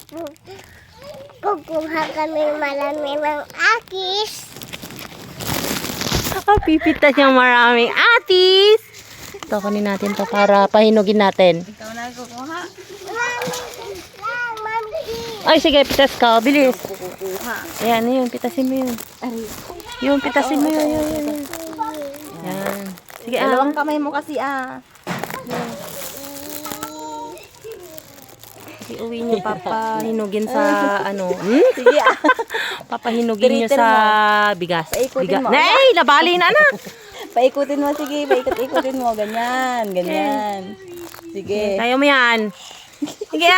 Kukuha kami marami ng akis. Pipitas niyang maraming atis. Ito, kunin natin to para pahinugin natin. Ikaw na kukuha. Mami. Ay, sige, pitas ka. Bilis. Kukuha. Ayan, yun. Pitasin mo yun. Ari. Yun, pitasin mo yun. Yan. Yan. Sige, Dalawang kamay mo kasi Sige, uwi niyo papahinugin sa ano. Sige Papahinugin niyo Tiritir sa bigas. Paikutin mo. Nay, nabali na na. Paikutin mo, sige. Paikot-ikutin mo. Ganyan, ganyan. Sige. Kaya mo yan. Sige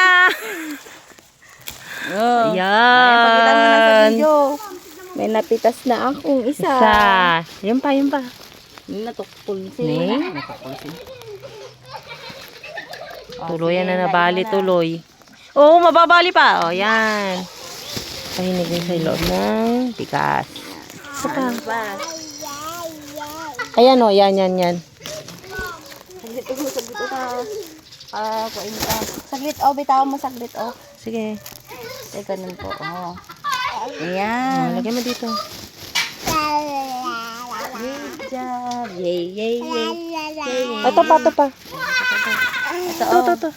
Oh. Ayan. Pakita mo na sa video. May napitas na akong isa. Yun pa, yun pa. Natukpol Ne? siya. Tuloy yan na nabali, tuloy. Oo, mababali pa. O, yan. Pahinugin sa loob ng bigas. Ano ba? Ayan o, yan. Saglit o ka. Kuhain ka. Saglit o, bitawan mo saglit o. Sige. Ay, ganun po. Oh. O, Ayan. lagay mo dito. Good job. Yay, yay, yay. Ito pa. Ito, Ito.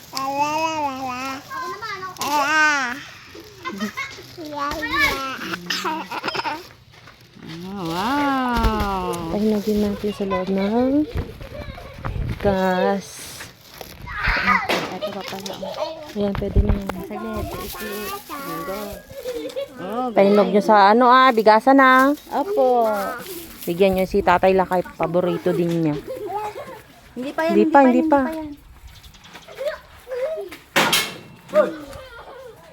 Wow. Pahinugin natin sa loob ng gas. Ito pa pala. Ayan, pwede na yan. Saglit. Oh, Pahinog nyo sa ano bigasan na. Opo. Bigyan nyo si Tatay Lakay, paborito din niya. Hindi pa yan. Hindi pa. yan.